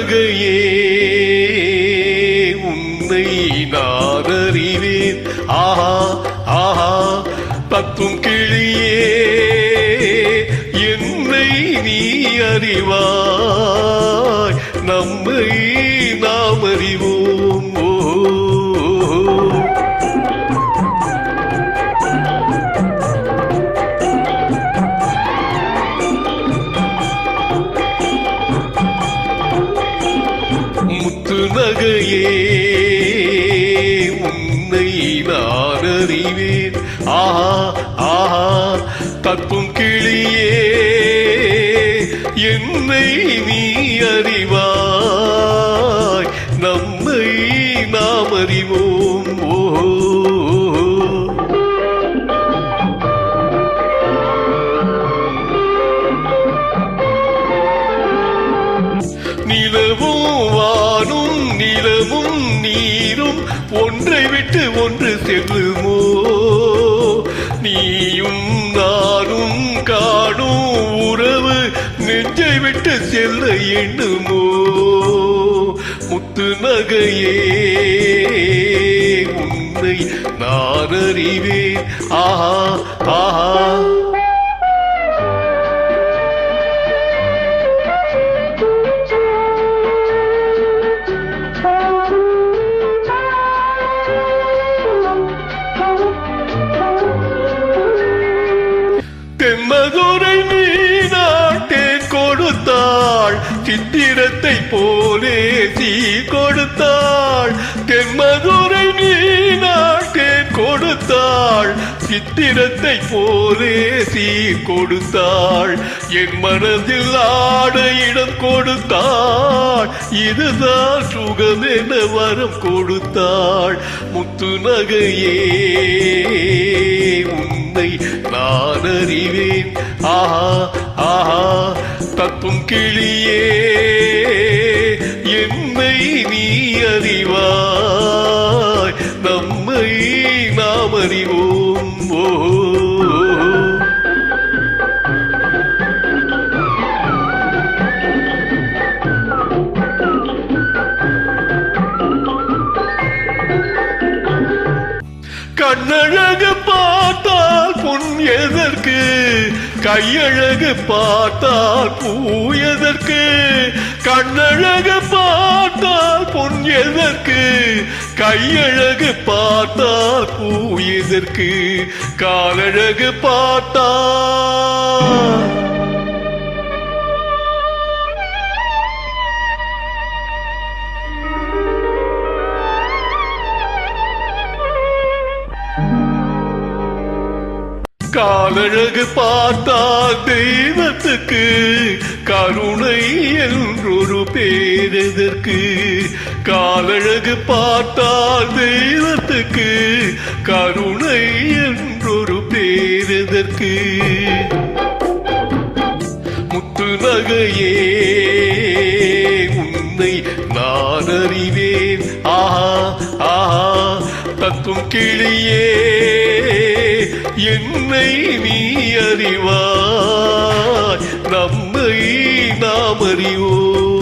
நகையே உன்னை நான் அறிவேன். ஆஹா ஆஹா தத்தும் கிளியே என்னை நீ அறிவாய், நம்மை நாம் அறிவோம். முத்து நகையே உன்னை நான் அறிவேன். ஆஹா ஆஹா தத்தும் கிளியே என்னை நீ அறிவாய், நம்மை நாம் அறிவோம். நிலவும் வானும் நிலவும் நீரும் ஒன்றை விட்டு ஒன்று செல்லுமோ, நீயும் நானும் காணும் உறவு நெஞ்சை விட்டு செல்ல எண்ணுமோ. முத்து நகையே உன்னை நான் அறிவேன். ஆஹா ஆஹா தென்மதுரை மீனாட்டேன் கொடுத்தாள், சித்திரத்தை போலே தீ கொடுத்தாள். தென்மதுரை மீனாட்டேன் கொடுத்தாள், சித்திரத்தை போலே தீ கொடுத்தாள். என் மனதில் ஆட இடம் கொடுத்தாள், இதுதான் சுகம் என வரம் கொடுத்தாள். முத்து நகையே உன்னை நான் அறிவேன். ஆஹா ஆஹா தத்தும் கிளியே என்னை நீ அறிவாய், நம்மை நாம் அறிவோம். கண்ணழகு பார்த்தால் பொன் எதற்கு, கையழகு பார்த்தால் பூ எதற்கு. கண்ணழகு பார்த்தால் பொன் எதற்கு, கையழகு பார்த்தால் பூ எதற்கு. காலழகு பார்த்தால் காலழகு பார்த்தால் தெய்வத்துக்கு கருணை என்றொரு பேரெதற்கு. காலழகு பார்த்தால் தெய்வத்துக்கு கருணை என்றொரு பேரெதற்கு. முத்து நகையே உன்னை நான் அறிவேன். ஆஹா ஆஹா தத்தும் கிளியே என்னை நீ அறிவாய், நம்மை நாம் அறிவோம்.